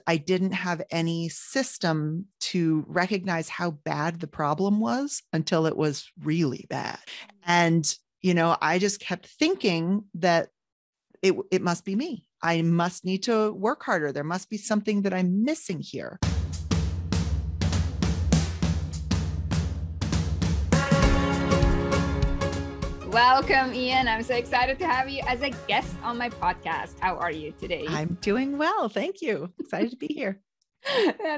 I didn't have any system to recognize how bad the problem was until it was really bad. And, I just kept thinking that it must be me. I must need to work harder. There must be something that I'm missing here. Welcome, Ian. I'm so excited to have you as a guest on my podcast. How are you today? I'm doing well. Thank you. Excited to be here.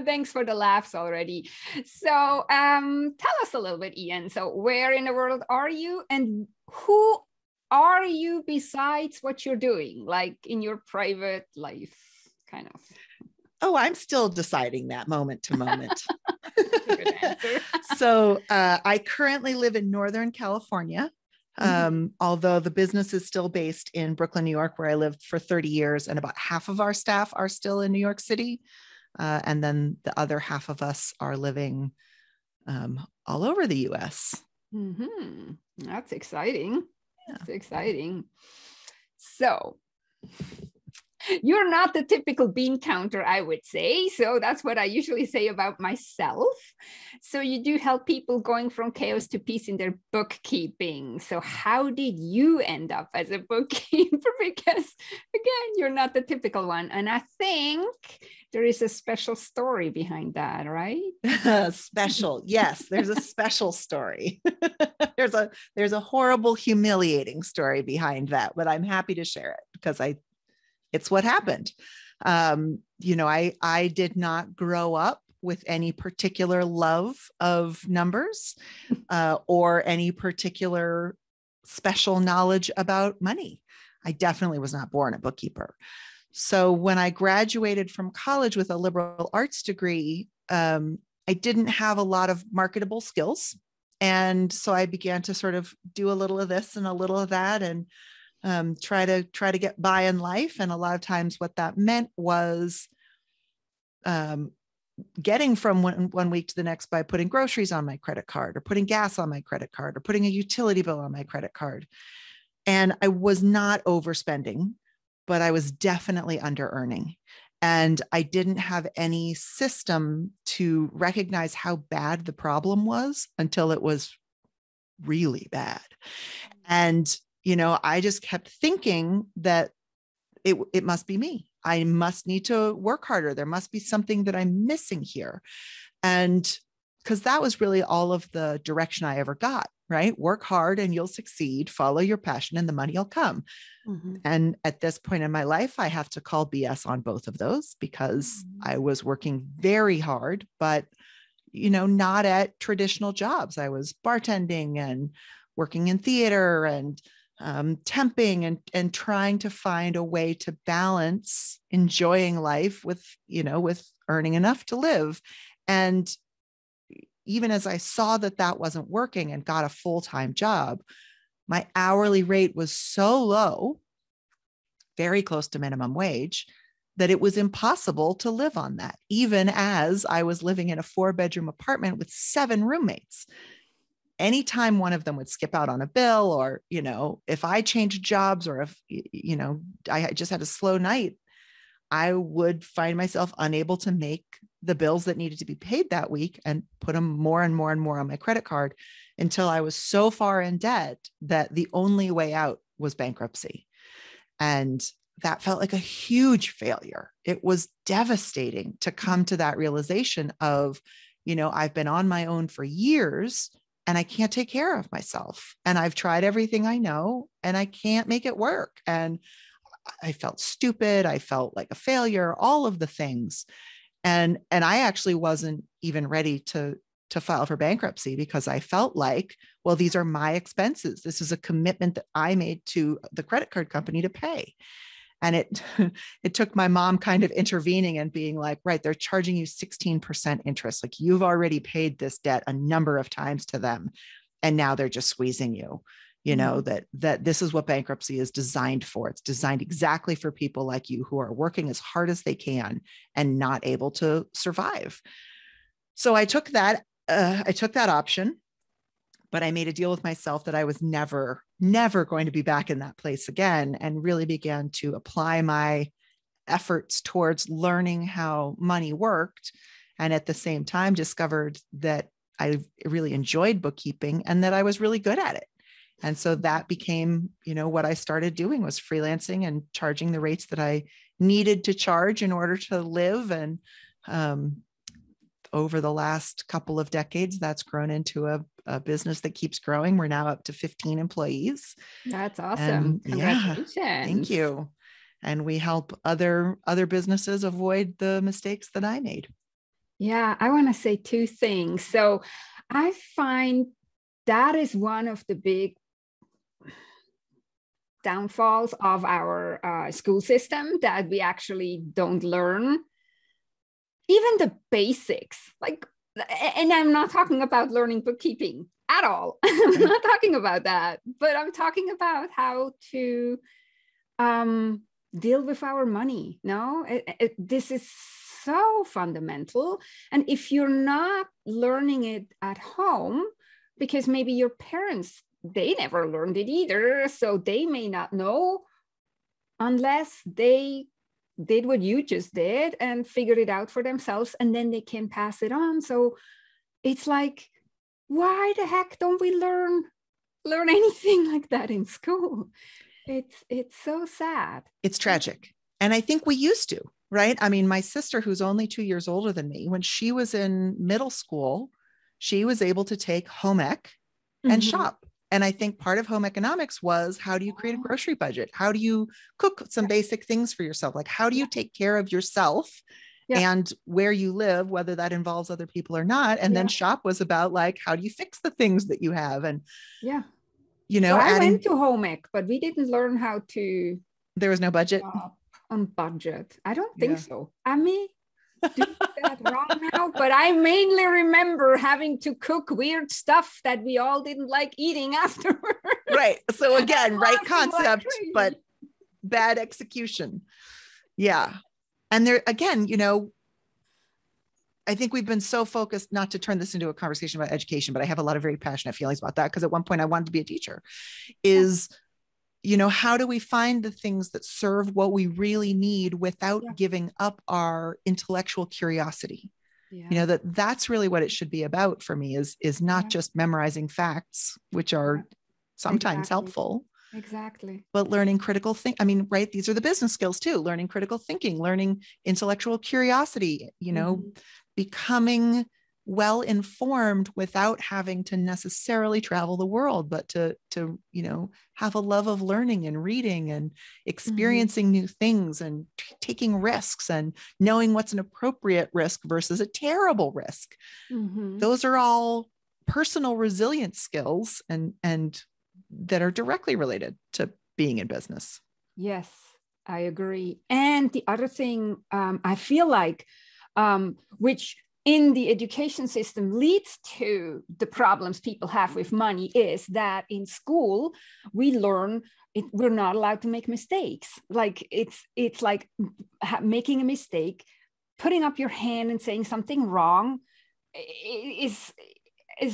Thanks for the laughs already. So tell us a little bit, Ian. So where in the world are you and who are you besides what you're doing, like in your private life, kind of? Oh, I'm still deciding that moment to moment. Good answer. So I currently live in Northern California. Although the business is still based in Brooklyn, New York, where I lived for 30 years, and about half of our staff are still in New York City. And then the other half of us are living all over the US. Mm-hmm. That's exciting. Yeah. That's exciting. So you're not the typical bean counter, I would say. So that's what I usually say about myself. So you do help people going from chaos to peace in their bookkeeping. So how did you end up as a bookkeeper? Because again, you're not the typical one. And I think there is a special story behind that, right? Special. Yes, there's a special story. There's a horrible, humiliating story behind that, but I'm happy to share it because it's what happened. I did not grow up with any particular love of numbers or any particular special knowledge about money. I definitely was not born a bookkeeper. So when I graduated from college with a liberal arts degree, I didn't have a lot of marketable skills. And so I began to sort of do a little of this and a little of that and try to get by in life. And a lot of times what that meant was getting from one week to the next by putting groceries on my credit card or putting gas on my credit card or putting a utility bill on my credit card. And I was not overspending, but I was definitely under earning. And I didn't have any system to recognize how bad the problem was until it was really bad. And I just kept thinking that it must be me. I must need to work harder. There must be something that I'm missing here. And because that was really all of the direction I ever got, right? Work hard and you'll succeed, follow your passion and the money will come. Mm-hmm. And at this point in my life, I have to call BS on both of those because I was working very hard, but not at traditional jobs. I was bartending and working in theater and temping and trying to find a way to balance enjoying life with earning enough to live. And even as I saw that wasn't working and got a full-time job, my hourly rate was so low, very close to minimum wage, that it was impossible to live on that, even as I was living in a 4-bedroom apartment with 7 roommates. Anytime one of them would skip out on a bill or, if I changed jobs or if, I just had a slow night, I would find myself unable to make the bills that needed to be paid that week and put them more and more and more on my credit card until I was so far in debt that the only way out was bankruptcy. And that felt like a huge failure. It was devastating to come to that realization of, I've been on my own for years and I can't take care of myself. And I've tried everything I know and I can't make it work. And I felt stupid. I felt like a failure, all of the things. And I actually wasn't even ready to file for bankruptcy because I felt like, well, these are my expenses. This is a commitment that I made to the credit card company to pay. And it took my mom kind of intervening and being like, right, they're charging you 16% interest. Like you've already paid this debt a number of times to them. And now they're just squeezing you, that this is what bankruptcy is designed for. It's designed exactly for people like you who are working as hard as they can and not able to survive. So I took that option, but I made a deal with myself that I was never going to be back in that place again, and really began to apply my efforts towards learning how money worked. And at the same time, discovered that I really enjoyed bookkeeping and that I was really good at it. And so that became, what I started doing was freelancing and charging the rates that I needed to charge in order to live. And over the last couple of decades, that's grown into a business that keeps growing. We're now up to 15 employees. That's awesome. And congratulations. Yeah, thank you. And we help other businesses avoid the mistakes that I made. Yeah, I want to say two things. So I find that is one of the big downfalls of our school system, that we actually don't learn even the basics. And I'm not talking about learning bookkeeping at all. I'm not talking about that, but I'm talking about how to deal with our money. No, this is so fundamental. And if you're not learning it at home, because maybe your parents, they never learned it either, so they may not know unless they did what you just did and figured it out for themselves, and then they can pass it on. So it's like, why the heck don't we learn anything like that in school? It's so sad. It's tragic. And I think we used to, right? I mean, my sister, who's only 2 years older than me, when she was in middle school, she was able to take home ec and shop. And I think part of home economics was, how do you create a grocery budget? How do you cook some basic things for yourself? Like, how do you take care of yourself and where you live, whether that involves other people or not? And then shop was about, like, how do you fix the things that you have? And, so I went to home ec, but we didn't learn how to. There was no budget? On budget. I don't think so. I may do that wrong now, but I mainly remember having to cook weird stuff that we all didn't like eating afterwards. Right. So again, right concept, but bad execution. Yeah. And there, again, I think we've been so focused, not to turn this into a conversation about education, but I have a lot of very passionate feelings about that, because at one point I wanted to be a teacher, is how do we find the things that serve what we really need without giving up our intellectual curiosity? That's really what it should be about for me, is not just memorizing facts, which are sometimes helpful. Exactly. But learning critical thinking. I mean, right. These are the business skills too, learning critical thinking, learning intellectual curiosity, becoming well-informed without having to necessarily travel the world, but to have a love of learning and reading and experiencing new things and taking risks and knowing what's an appropriate risk versus a terrible risk. Those are all personal resilience skills and that are directly related to being in business. Yes, I agree. And the other thing I feel like, which in the education system leads to the problems people have with money, is that in school we learn we're not allowed to make mistakes. Like it's like making a mistake, putting up your hand and saying something wrong is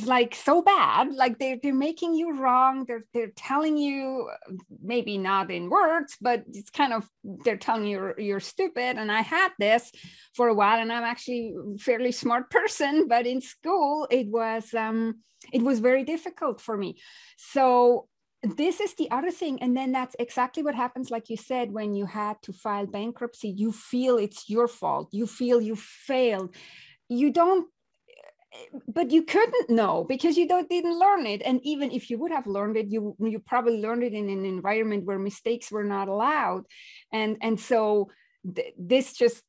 like so bad. Like they're making you wrong. They're telling you, maybe not in words, but it's kind of, they're telling you you're stupid. And I had this for a while, and I'm actually a fairly smart person, but in school it was very difficult for me. So this is the other thing. And then that's exactly what happens, like you said, when you had to file bankruptcy. You feel it's your fault. You feel you failed. You don't, but you couldn't know because you didn't learn it. And even if you would have learned it, you probably learned it in an environment where mistakes were not allowed. And so this just,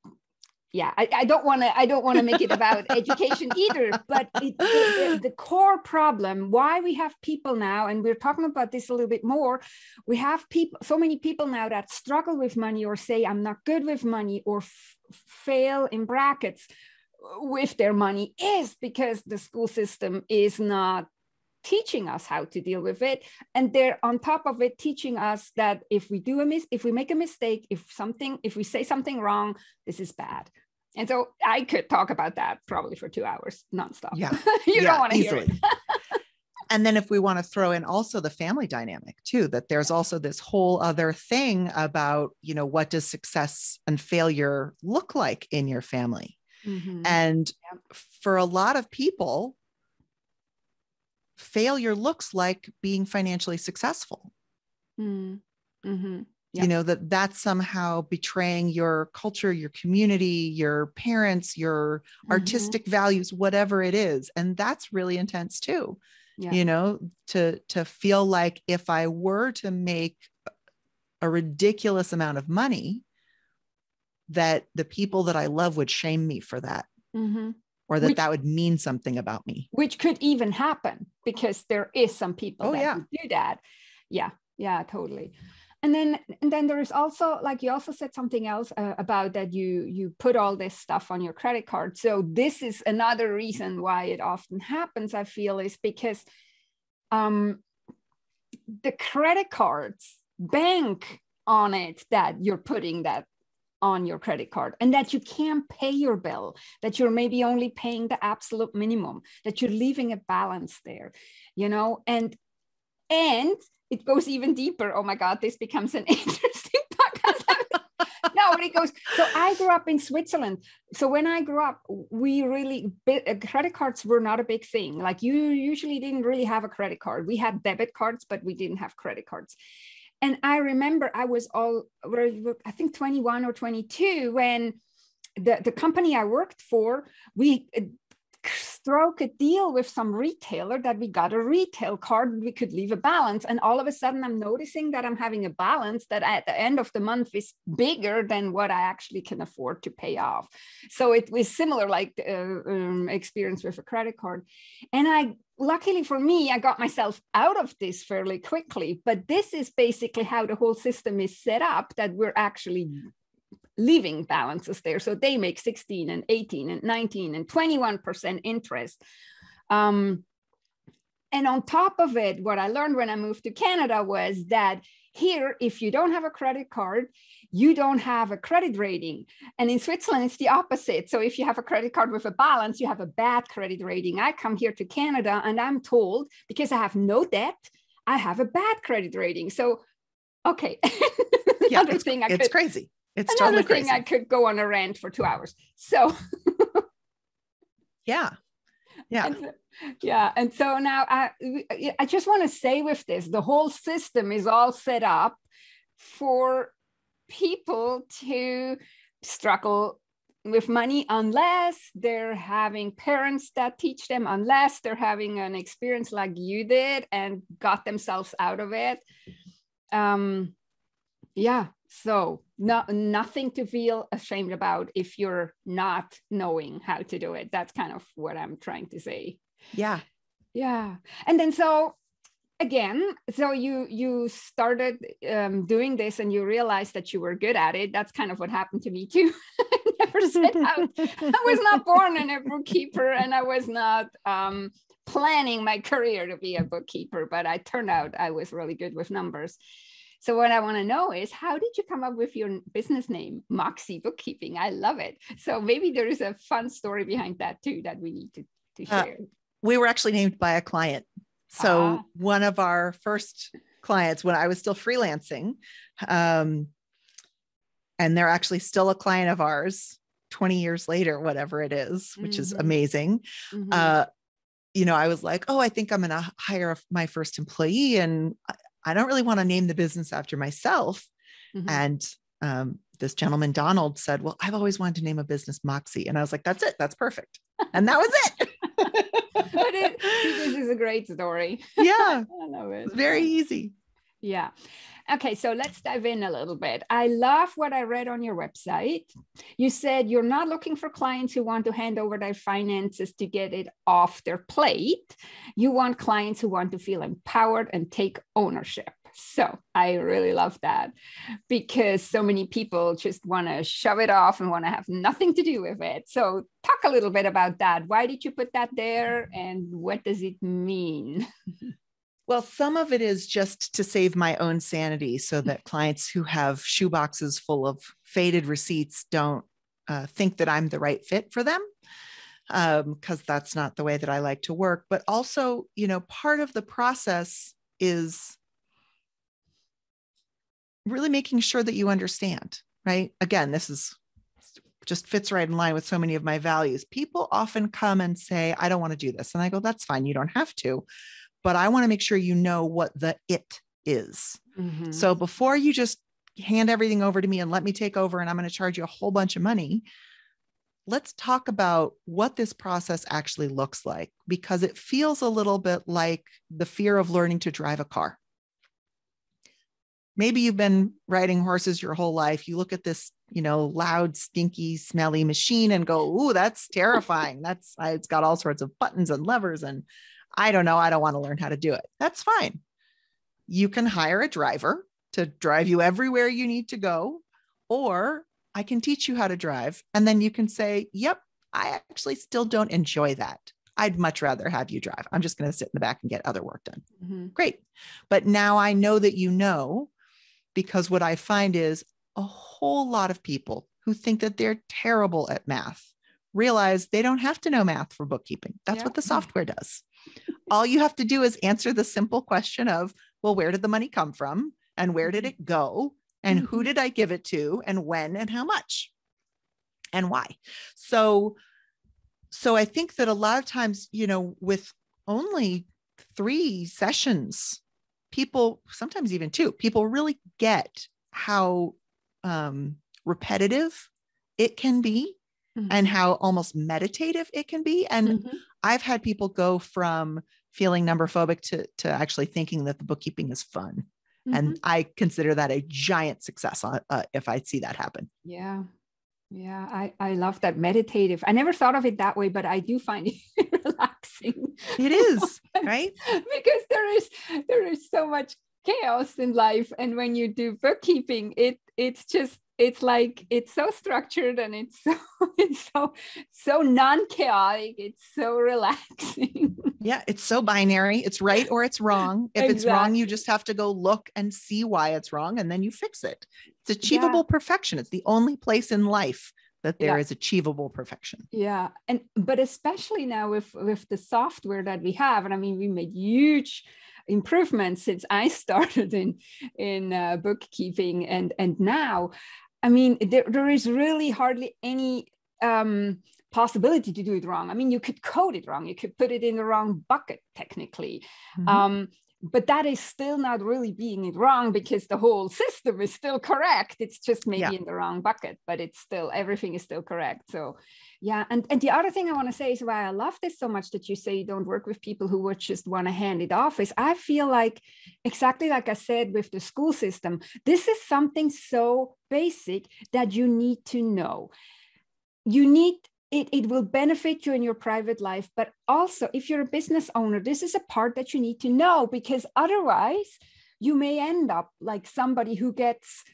I don't want to make it about education either, but the core problem, why we have people now, and we're talking about this a little bit more, we have so many people now that struggle with money, or say, I'm not good with money, or fail in brackets with their money, is because the school system is not teaching us how to deal with it. And they're on top of it teaching us that if we make a mistake, if we say something wrong, this is bad. And so I could talk about that probably for 2 hours nonstop. Yeah. You don't want to hear it. And then if we want to throw in also the family dynamic too, that there's also this whole other thing about, what does success and failure look like in your family? And for a lot of people, failure looks like being financially successful. That's somehow betraying your culture, your community, your parents, your artistic values, whatever it is. And that's really intense too. To feel like if I were to make a ridiculous amount of money, that the people that I love would shame me for that, or that would mean something about me. Which could even happen, because there is some people that would do that. Yeah, totally. And then there is also, like, you also said something else about that you put all this stuff on your credit card. So this is another reason why it often happens, I feel, is because the credit cards bank on it that you're putting that on your credit card, and that you can't pay your bill, that you're maybe only paying the absolute minimum, that you're leaving a balance there, and it goes even deeper. Oh my God, this becomes an interesting podcast. No, but it goes. So I grew up in Switzerland. So when I grew up, credit cards were not a big thing. Like, you usually didn't really have a credit card. We had debit cards, but we didn't have credit cards. And I remember I was I think 21 or 22 when the company I worked for, we struck a deal with some retailer that we got a retail card, we could leave a balance. And all of a sudden I'm noticing that I'm having a balance that at the end of the month is bigger than what I actually can afford to pay off. So it was similar, like experience with a credit card. And luckily for me, I got myself out of this fairly quickly, but this is basically how the whole system is set up, that we're actually leaving balances there. So they make 16 and 18 and 19 and 21% interest. And on top of it, what I learned when I moved to Canada was that here, if you don't have a credit card, you don't have a credit rating. And in Switzerland, it's the opposite. So if you have a credit card with a balance, you have a bad credit rating. I come here to Canada and I'm told, because I have no debt, I have a bad credit rating. So, okay. It's crazy. It's another totally crazy. thing I could go on a rant for 2 hours. So yeah. And so now I just want to say with this, the whole system is all set up for people to struggle with money unless they're having parents that teach them, unless they're having an experience like you did and got themselves out of it. So nothing to feel ashamed about if you're not knowing how to do it. That's kind of what I'm trying to say. Yeah. And then so you started doing this and you realized that you were good at it. That's kind of what happened to me too. I never set out. I was not born a bookkeeper, and I was not planning my career to be a bookkeeper, but I turned out I was really good with numbers. So what I want to know is, how did you come up with your business name, Moxie Bookkeeping? I love it. So maybe there is a fun story behind that too that we need to share. We were actually named by a client. So one of our first clients when I was still freelancing, and they're actually still a client of ours 20 years later, whatever it is, which is amazing. I was like, I think I'm going to hire my first employee, and I don't really want to name the business after myself. And this gentleman, Donald, said, well, I've always wanted to name a business Moxie. And I was like, that's it. That's perfect. And that was it. This is a great story. Yeah. I love it. Very easy. Yeah. Okay, so let's dive in a little bit. I love what I read on your website. You said you're not looking for clients who want to hand over their finances to get it off their plate. You want clients who want to feel empowered and take ownership. So I really love that, because so many people just want to shove it off and want to have nothing to do with it. So talk a little bit about that. Why did you put that there, and what does it mean? Well, some of it is just to save my own sanity, so that clients who have shoeboxes full of faded receipts don't think that I'm the right fit for them. because that's not the way that I like to work. But also, part of the process is really making sure that you understand, right? Again, this is just fits right in line with so many of my values. People often come and say, I don't want to do this. And I go, that's fine. You don't have to, but I want to make sure you know what the it is. Mm-hmm. So before you just hand everything over to me and let me take over and I'm going to charge you a whole bunch of money, let's talk about what this process actually looks like, because it feels a little bit like the fear of learning to drive a car. Maybe you've been riding horses your whole life. You look at this, loud, stinky, smelly machine and go, ooh, that's terrifying. It's got all sorts of buttons and levers and I don't know. I don't want to learn how to do it. That's fine. You can hire a driver to drive you everywhere you need to go, or I can teach you how to drive. And then you can say, yep, I actually still don't enjoy that. I'd much rather have you drive. I'm just going to sit in the back and get other work done. Mm-hmm. Great. But now I know that because what I find is a whole lot of people who think that they're terrible at math realize they don't have to know math for bookkeeping. That's what the software does. All you have to do is answer the simple question of, well, where did the money come from? And where did it go? And who did I give it to? And when and how much? And why? So I think that a lot of times, with only 3 sessions, people, sometimes even 2, people really get how repetitive it can be and how almost meditative it can be. And I've had people go from feeling number phobic to actually thinking that the bookkeeping is fun. And I consider that a giant success if I see that happen. Yeah. Yeah. I love that meditative. I never thought of it that way, but I do find it relaxing. It is, right? Because there is so much chaos in life. And when you do bookkeeping, it's like, it's so structured and it's so non-chaotic. It's so relaxing. Yeah, it's so binary. It's right or it's wrong. If it's wrong, you just have to go look and see why it's wrong, and then you fix it. It's achievable perfection. It's the only place in life that there is achievable perfection. Yeah. But especially now with the software that we have, and I mean, we made huge improvements since I started in bookkeeping, and now, I mean, there is really hardly any possibility to do it wrong. I mean, you could code it wrong. You could put it in the wrong bucket, technically. But that is still not really being it wrong, because the whole system is still correct. It's just maybe in the wrong bucket, but it's still, everything is still correct. So yeah. And the other thing I want to say is why I love this so much, that you say you don't work with people who would just want to hand it off, is I feel like, exactly like I said with the school system, this is something so basic that you need to know. It will benefit you in your private life, but also if you're a business owner, this is a part that you need to know, because otherwise you may end up like somebody who gets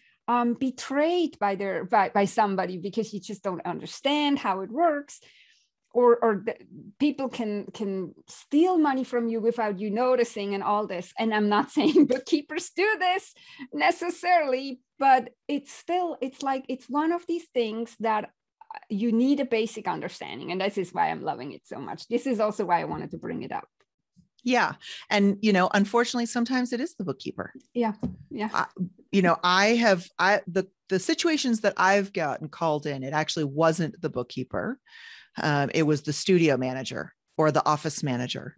betrayed by somebody because you just don't understand how it works, or people can steal money from you without you noticing, and all this. And I'm not saying bookkeepers do this necessarily, but it's like, it's one of these things that you need a basic understanding. And this is why I'm loving it so much. This is also why I wanted to bring it up. Yeah. And, unfortunately, sometimes it is the bookkeeper. Yeah. Yeah. The situations that I've gotten called in, it actually wasn't the bookkeeper. It was the studio manager or the office manager.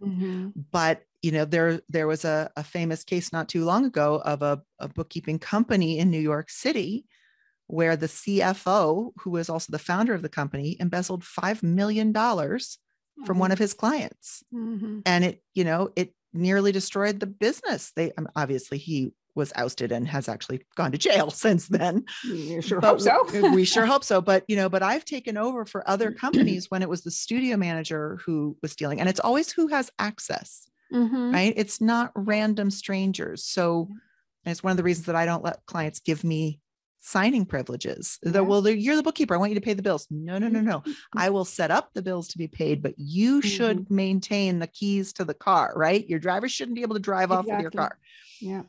But, there was a famous case not too long ago of a bookkeeping company in New York City where the CFO, who was also the founder of the company, embezzled $5 million from one of his clients. And it nearly destroyed the business. Obviously he was ousted and has actually gone to jail since then. We sure hope so. We sure hope so. But, but I've taken over for other companies when it was the studio manager who was stealing, and it's always who has access, right? It's not random strangers. So it's one of the reasons that I don't let clients give me signing privileges. Well, you're the bookkeeper, I want you to pay the bills. No. I will set up the bills to be paid, but you should maintain the keys to the car, right? Your driver shouldn't be able to drive off with your car. Yeah.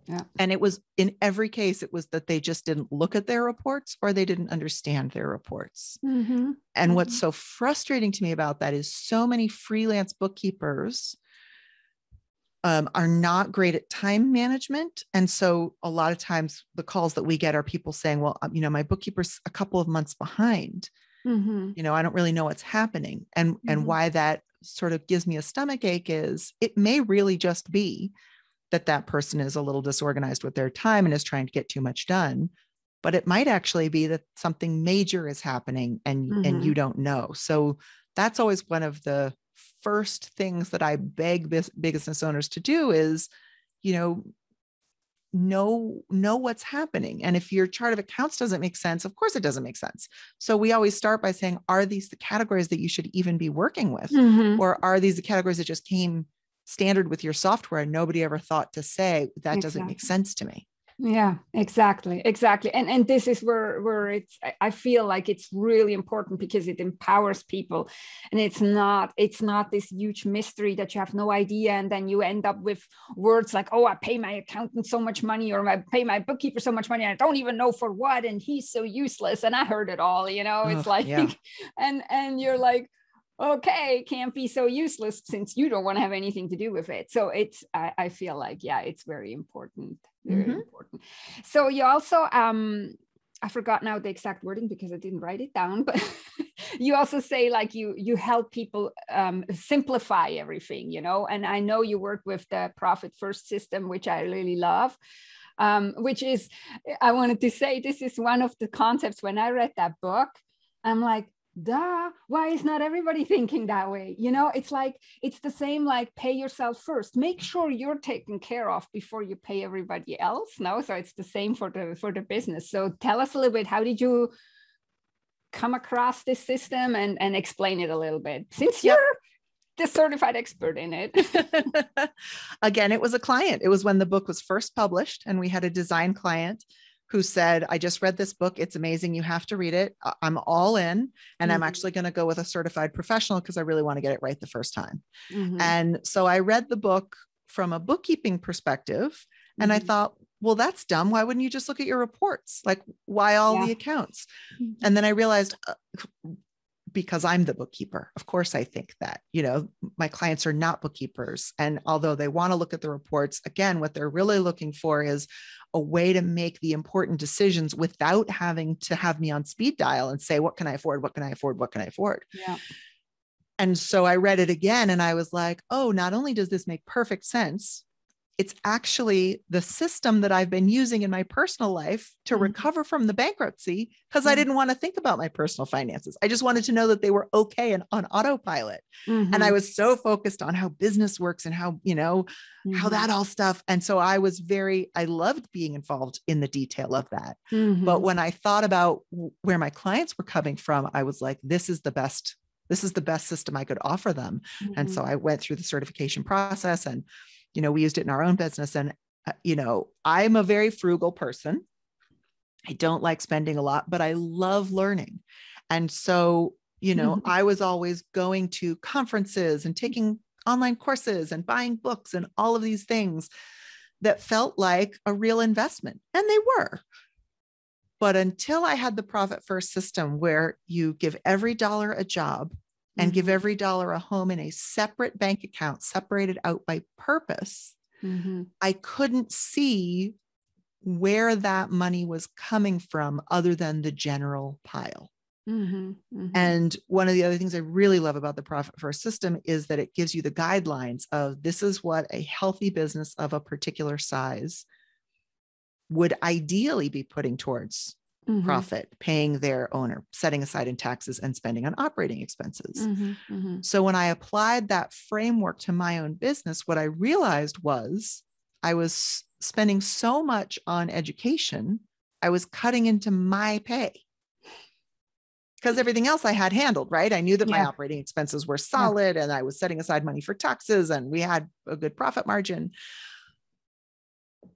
Yeah. And it was, in every case, it was that they just didn't look at their reports or they didn't understand their reports. Mm-hmm. And what's so frustrating to me about that is so many freelance bookkeepers are not great at time management. And so a lot of times the calls that we get are people saying, well, my bookkeeper's a couple of months behind. Mm-hmm. I don't really know what's happening. And why that sort of gives me a stomach ache is it may really just be that person is a little disorganized with their time and is trying to get too much done. But it might actually be that something major is happening and you don't know. So that's always one of the first things that I beg business owners to do is, know what's happening. And if your chart of accounts doesn't make sense, of course it doesn't make sense. So we always start by saying, are these the categories that you should even be working with? Mm-hmm. Or are these the categories that just came standard with your software and nobody ever thought to say that doesn't make sense to me? Yeah, exactly. And this is where I feel like it's really important because it empowers people, and it's not this huge mystery that you have no idea, and then you end up with words like, oh, I pay my accountant so much money, or I pay my bookkeeper so much money, and I don't even know for what, and he's so useless, and I heard it all, it's like, yeah. and you're like, okay, can't be so useless since you don't want to have anything to do with it. So I feel like, yeah, it's very important. Very important. So you also, I forgot now the exact wording because I didn't write it down, but you also say like you help people simplify everything, and I know you work with the Profit First system, which I really love. Which is, I wanted to say, this is one of the concepts when I read that book, I'm like, duh, why is not everybody thinking that way? It's like, it's the same, like pay yourself first, make sure you're taken care of before you pay everybody else. No, so it's the same for the business. So tell us a little bit, how did you come across this system, and explain it a little bit, since you're the certified expert in it. Again, it was a client. It was when the book was first published, and we had a design client who said, I just read this book. It's amazing. You have to read it. I'm all in. And I'm actually going to go with a certified professional because I really want to get it right the first time. And so I read the book from a bookkeeping perspective. And I thought, well, that's dumb. Why wouldn't you just look at your reports? Like, why all the accounts? And then I realized, because I'm the bookkeeper, of course, I think that, my clients are not bookkeepers. And although they want to look at the reports, again, what they're really looking for is a way to make the important decisions without having to have me on speed dial and say, what can I afford? What can I afford? What can I afford? Yeah. And so I read it again and I was like, oh, not only does this make perfect sense, it's actually the system that I've been using in my personal life to recover from the bankruptcy, because I didn't want to think about my personal finances. I just wanted to know that they were okay and on autopilot. And I was so focused on how business works and how, how that all stuff. And so I loved being involved in the detail of that. But when I thought about where my clients were coming from, I was like, this is the best system I could offer them. And so I went through the certification process, and we used it in our own business. And, I'm a very frugal person. I don't like spending a lot, but I love learning. And so, I was always going to conferences and taking online courses and buying books and all of these things that felt like a real investment. And they were. But until I had the Profit First system, where you give every dollar a job and give every dollar a home in a separate bank account, separated out by purpose, I couldn't see where that money was coming from other than the general pile. And one of the other things I really love about the Profit First system is that it gives you the guidelines of, this is what a healthy business of a particular size would ideally be putting towards profit, paying their owner, setting aside in taxes, and spending on operating expenses. So when I applied that framework to my own business, what I realized was I was spending so much on education, I was cutting into my pay, because everything else I had handled, right? I knew that my operating expenses were solid, and I was setting aside money for taxes, and we had a good profit margin.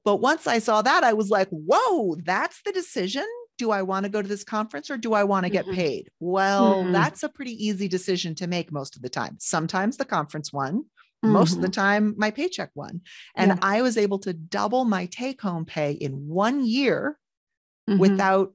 But once I saw that, I was like, whoa, that's the decision. Do I want to go to this conference or do I want to get paid? Well, that's a pretty easy decision to make most of the time. Sometimes the conference one, Most of the time, my paycheck won. And Yeah. I was able to double my take-home pay in 1 year Mm-hmm. without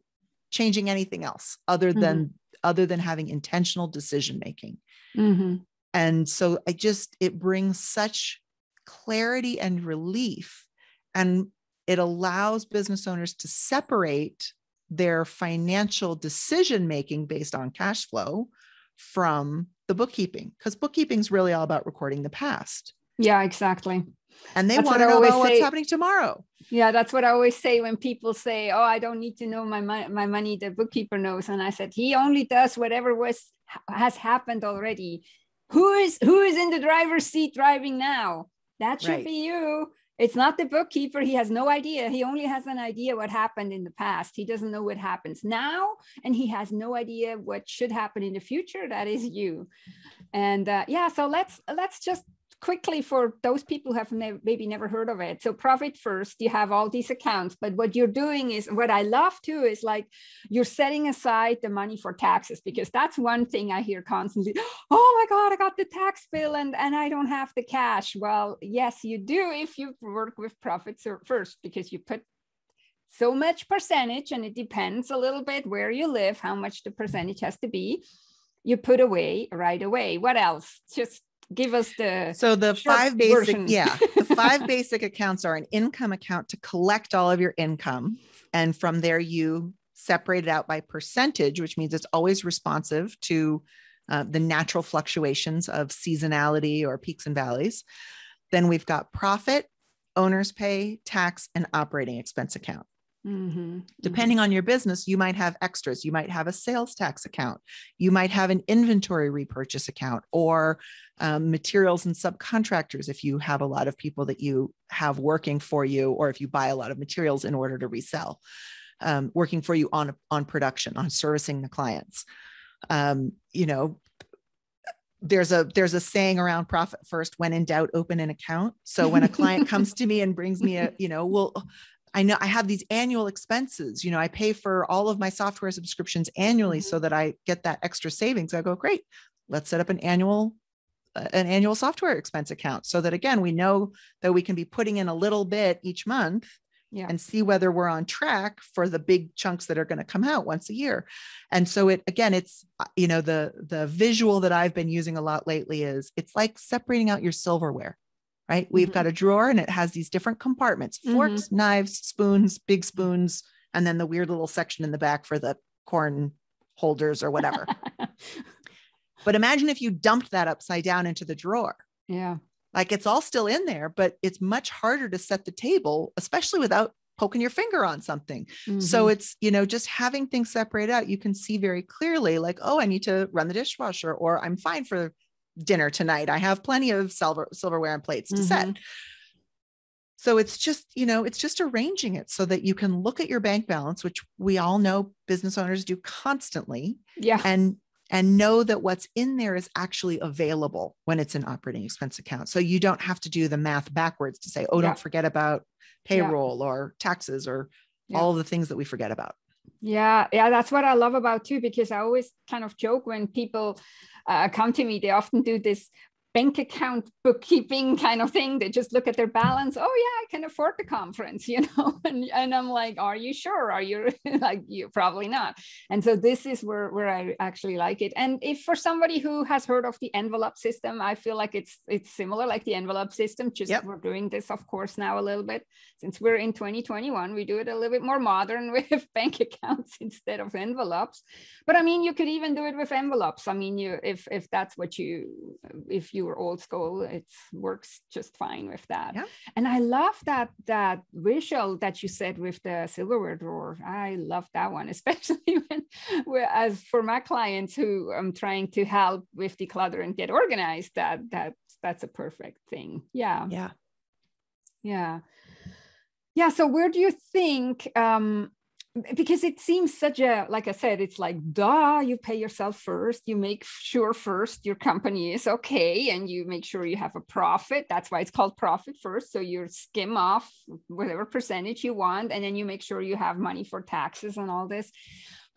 changing anything else other Mm-hmm. than having intentional decision making. Mm-hmm. And so it brings such clarity and relief, and it allows business owners to separate their financial decision making based on cash flow from the bookkeeping, because bookkeeping is really all about recording the past. Yeah, exactly. And they That's want what to I know always about what's say. happening tomorrow. Yeah, that's what I always say when people say, "Oh, I don't need to know my money. The bookkeeper knows." And I said, he only does whatever has happened already. Who is in the driver's seat driving now? That should Right. be you. It's not the bookkeeper. He has no idea. He only has an idea what happened in the past. He doesn't know what happens now, and he has no idea what should happen in the future. That is you. And yeah, so let's just quickly, for those people who have maybe never heard of it. So Profit First, you have all these accounts, but what you're doing is, what I love too, is like you're setting aside the money for taxes, because that's one thing I hear constantly. Oh my God, I got the tax bill and I don't have the cash. Well, yes, you do if you work with Profit First, because you put so much percentage, and it depends a little bit where you live, how much the percentage has to be. You put away right away. What else? Just give us the five basic version. The 5 basic accounts are an income account to collect all of your income, and from there you separate it out by percentage, which means it's always responsive to the natural fluctuations of seasonality or peaks and valleys. Then we've got profit, owner's pay, tax, and operating expense account. Mm-hmm. Depending on your business, you might have extras. You might have a sales tax account. You might have an inventory repurchase account, or materials and subcontractors if you have a lot of people that you have working for you, or if you buy a lot of materials in order to resell, working for you on production, on servicing the clients. There's a saying around Profit First: when in doubt, open an account. So when a client comes to me and brings me I know I have these annual expenses, I pay for all of my software subscriptions annually so that I get that extra savings. I go, great, let's set up an annual software expense account, so that, again, we know that we can be putting in a little bit each month and see whether we're on track for the big chunks that are going to come out once a year. And so it's the visual that I've been using a lot lately is, it's like separating out your silverware. Right? We've got a drawer, and it has these different compartments: forks, knives, spoons, big spoons, and then the weird little section in the back for the corn holders or whatever. But imagine if you dumped that upside down into the drawer. Yeah. Like, it's all still in there, but it's much harder to set the table, especially without poking your finger on something. So it's, just having things separate out, you can see very clearly, like, oh, I need to run the dishwasher, or I'm fine for dinner tonight. I have plenty of silverware and plates to set. So it's just, it's just arranging it so that you can look at your bank balance, which we all know business owners do constantly. Yeah. And know that what's in there is actually available when it's an operating expense account. So you don't have to do the math backwards to say, oh, don't forget about payroll or taxes or all of the things that we forget about. Yeah, that's what I love about too, because I always kind of joke when people come to me. They often do this bank account bookkeeping kind of thing. They just look at their balance. Oh yeah, I can afford the conference, and I'm like, are you sure? Are you like, you probably not. And so this is where I actually like it. And if for somebody who has heard of the envelope system, I feel like it's similar, like the envelope system, just we're doing this, of course, now a little bit, since we're in 2021, we do it a little bit more modern with bank accounts instead of envelopes. But I mean, you could even do it with envelopes. I mean, if that's what if you were old school, it works just fine with that. Yeah. And I love that visual that you said with the silverware drawer. I love that one, especially as for my clients who I'm trying to help with declutter and get organized, that's a perfect thing. Yeah. So where do you think, because it seems such a, like I said, it's like, duh, you pay yourself first, you make sure first your company is okay, and you make sure you have a profit. That's why it's called Profit First. So you skim off whatever percentage you want, and then you make sure you have money for taxes and all this.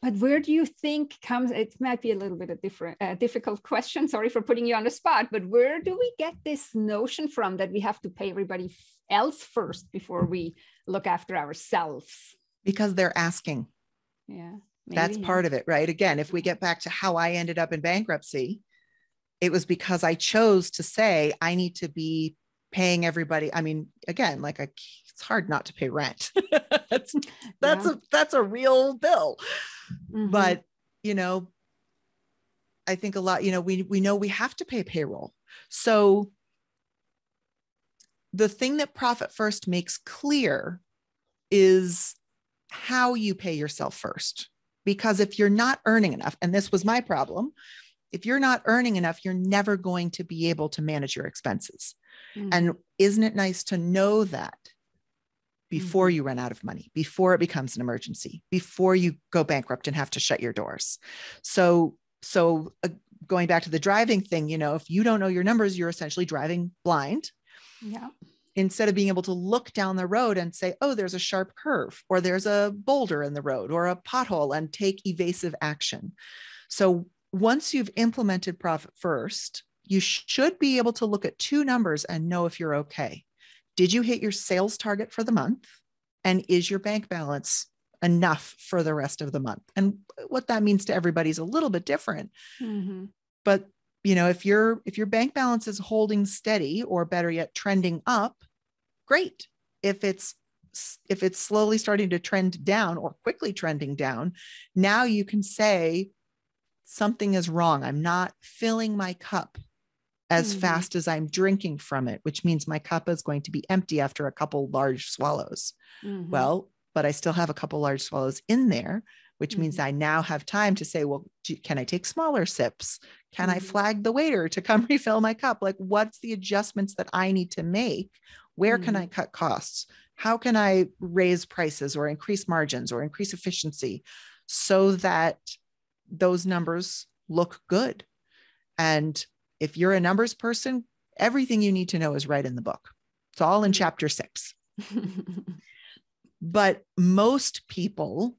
But where do you think comes, it might be a little bit of difficult question, sorry for putting you on the spot, but where do we get this notion from that we have to pay everybody else first before we look after ourselves? Because they're asking. Yeah. That's part of it, right? Again, if we get back to how I ended up in bankruptcy, it was because I chose to say, I need to be paying everybody. I mean, again, like it's hard not to pay rent. that's a real bill. Mm-hmm. But, you know, I think a lot, you know, we know we have to pay payroll. So the thing that Profit First makes clear is how you pay yourself first. Because if you're not earning enough, and this was my problem, if you're not earning enough, you're never going to be able to manage your expenses. Mm-hmm. And isn't it nice to know that before you run out of money, before it becomes an emergency, before you go bankrupt and have to shut your doors? So going back to the driving thing, you know, if you don't know your numbers, you're essentially driving blind. Yeah. Instead of being able to look down the road and say, oh, there's a sharp curve, or there's a boulder in the road, or a pothole, and take evasive action. So once you've implemented Profit First, you should be able to look at two numbers and know if you're okay. Did you hit your sales target for the month? And is your bank balance enough for the rest of the month? And what that means to everybody is a little bit different. Mm-hmm. But you know, if your bank balance is holding steady, or better yet, trending up, great. If it's slowly starting to trend down or quickly trending down, now you can say something is wrong. I'm not filling my cup as fast as I'm drinking from it, which means my cup is going to be empty after a couple large swallows. Mm-hmm. Well, but I still have a couple large swallows in there, which means I now have time to say, well, can I take smaller sips? Can I flag the waiter to come refill my cup? Like, what's the adjustments that I need to make? Where can I cut costs? How can I raise prices or increase margins or increase efficiency so that those numbers look good? And if you're a numbers person, everything you need to know is right in the book. It's all in chapter 6. But most people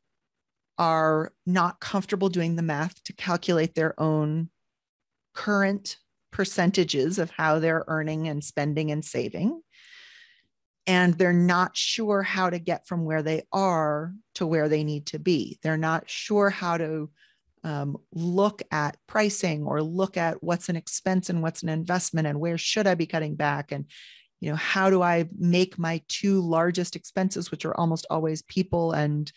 are not comfortable doing the math to calculate their own current percentages of how they're earning and spending and saving. And they're not sure how to get from where they are to where they need to be. They're not sure how to look at pricing, or look at what's an expense and what's an investment, and where should I be cutting back? And, you know, how do I make my two largest expenses, which are almost always people and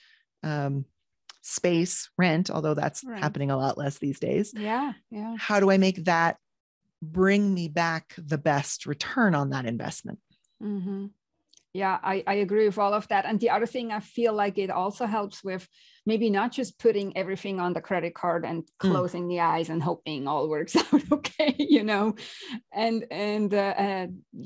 space, rent, although that's happening a lot less these days. Yeah. How do I make that bring me back the best return on that investment? Mm-hmm. Yeah, I agree with all of that. And the other thing, I feel like it also helps with maybe not just putting everything on the credit card and closing the eyes and hoping all works out okay, you know, and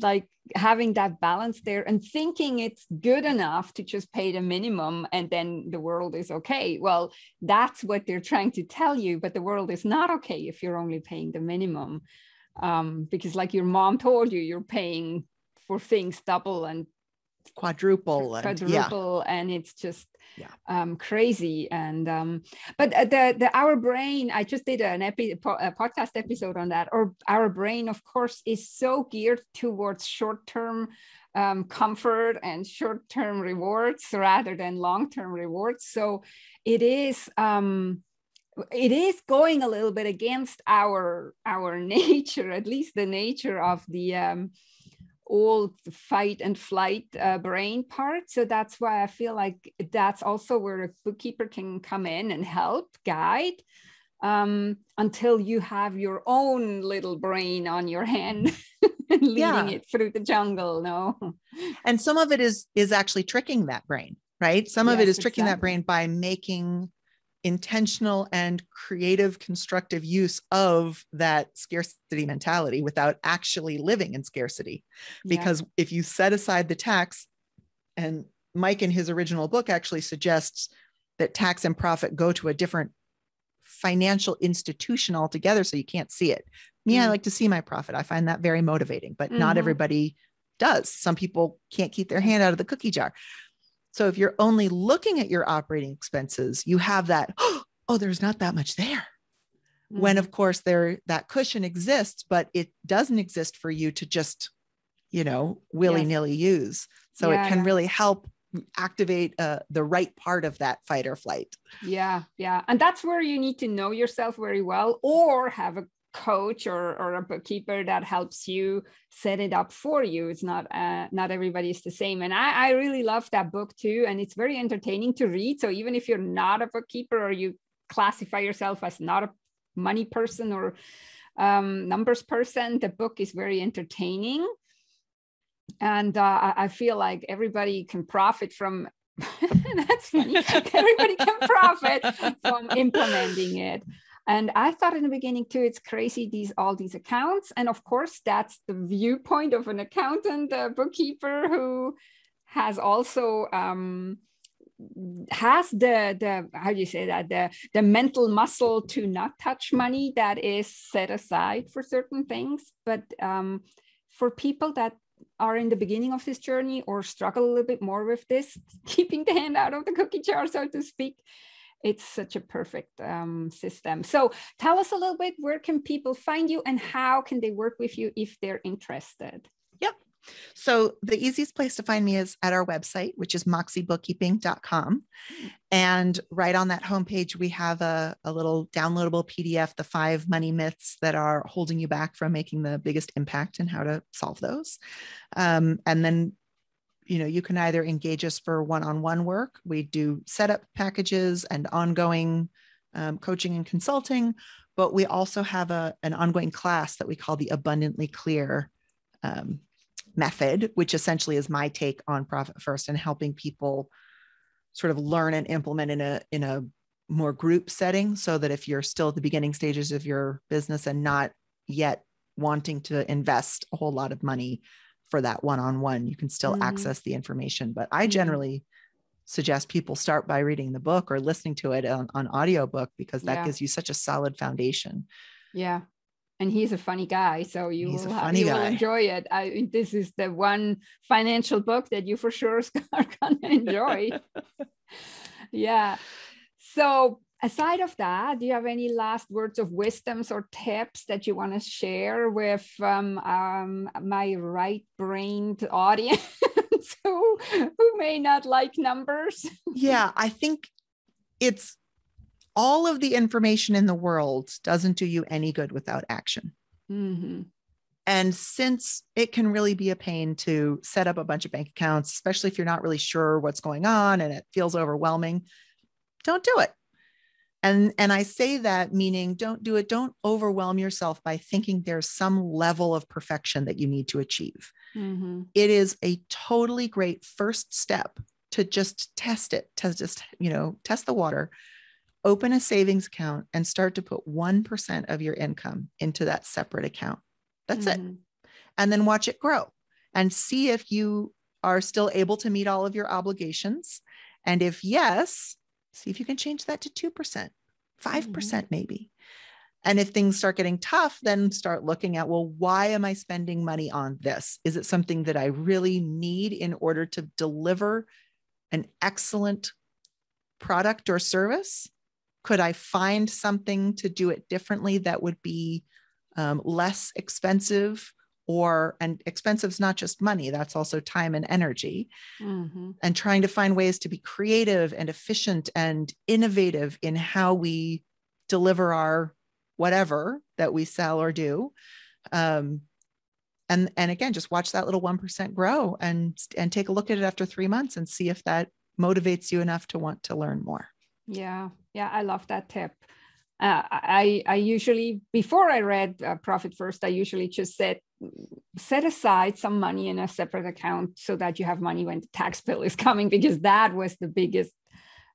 like having that balance there and thinking it's good enough to just pay the minimum and then the world is okay. Well, that's what they're trying to tell you, but the world is not okay if you're only paying the minimum, because like your mom told you, you're paying for things double and quadruple and it's just crazy. And but our brain, I just did a podcast episode on that, or our brain of course is so geared towards short-term comfort and short-term rewards rather than long-term rewards. So it is going a little bit against our nature, at least the nature of the old fight and flight brain part. So that's why I feel like that's also where a bookkeeper can come in and help guide until you have your own little brain on your hand and leading it through the jungle. No. And some of it is actually tricking that brain, right? Some of it is tricking that brain by making intentional and creative, constructive use of that scarcity mentality without actually living in scarcity. Because if you set aside the tax, and Mike in his original book actually suggests that tax and profit go to a different financial institution altogether, so you can't see it. Me, I like to see my profit. I find that very motivating, but not everybody does. Some people can't keep their hand out of the cookie jar. So if you're only looking at your operating expenses, you have that, oh, there's not that much there. Mm-hmm. When of course that cushion exists, but it doesn't exist for you to just, willy-nilly use. So it can really help activate the right part of that fight or flight. Yeah. And that's where you need to know yourself very well, or have a coach or a bookkeeper that helps you set it up for you. It's not everybody's the same. And I really love that book too. And it's very entertaining to read. So even if you're not a bookkeeper, or you classify yourself as not a money person or numbers person, the book is very entertaining. And I feel like everybody can profit from that's funny. Everybody can profit from implementing it. And I thought in the beginning too, it's crazy, all these accounts. And of course, that's the viewpoint of an accountant, a bookkeeper who has also has the how do you say that, the mental muscle to not touch money that is set aside for certain things. But for people that are in the beginning of this journey or struggle a little bit more with this, keeping the hand out of the cookie jar, so to speak, it's such a perfect system. So tell us a little bit, where can people find you and how can they work with you if they're interested? Yep. So the easiest place to find me is at our website, which is moxiebookkeeping.com. And right on that homepage, we have a little downloadable PDF, the 5 money myths that are holding you back from making the biggest impact and how to solve those. And then, you can either engage us for one-on-one work. We do setup packages and ongoing coaching and consulting, but we also have an ongoing class that we call the Abundantly Clear method, which essentially is my take on Profit First and helping people sort of learn and implement in a more group setting, so that if you're still at the beginning stages of your business and not yet wanting to invest a whole lot of money for that one-on-one, you can still access the information. But I generally suggest people start by reading the book or listening to it on audiobook, because that gives you such a solid foundation. Yeah. And he's a funny guy, so you will enjoy it. This is the one financial book that you for sure are going to enjoy. Yeah. So aside of that, do you have any last words of wisdoms or tips that you want to share with my right-brained audience who may not like numbers? Yeah, I think it's all of the information in the world doesn't do you any good without action. Mm-hmm. And since it can really be a pain to set up a bunch of bank accounts, especially if you're not really sure what's going on and it feels overwhelming, don't do it. And I say that meaning don't do it. Don't overwhelm yourself by thinking there's some level of perfection that you need to achieve. Mm-hmm. It is a totally great first step to just test it, to just, test the water. Open a savings account and start to put 1% of your income into that separate account. That's it. And then watch it grow and see if you are still able to meet all of your obligations. And if yes, see if you can change that to 2%, 5% maybe. And if things start getting tough, then start looking at, well, why am I spending money on this? Is it something that I really need in order to deliver an excellent product or service? Could I find something to do it differently that would be less expensive? And expensive is not just money, that's also time and energy. Mm-hmm. And trying to find ways to be creative and efficient and innovative in how we deliver our whatever that we sell or do. And again, just watch that little 1% grow and take a look at it after 3 months and see if that motivates you enough to want to learn more. Yeah, I love that tip. I usually, before I read Profit First, I usually just set aside some money in a separate account so that you have money when the tax bill is coming, because that was the biggest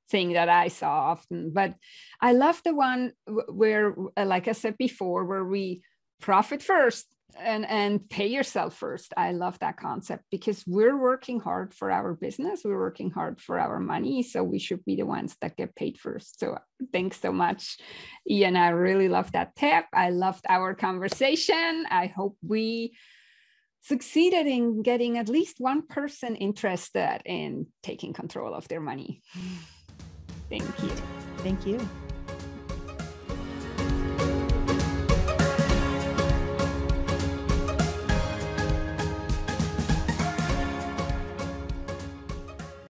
thing that I saw often. But I love the one where, like I said before, where we profit first and pay yourself first. I love that concept, because we're working hard for our business. We're working hard for our money. So we should be the ones that get paid first. So thanks so much, Ian. I really love that tip. I loved our conversation. I hope we succeeded in getting at least one person interested in taking control of their money. Thank you. Thank you.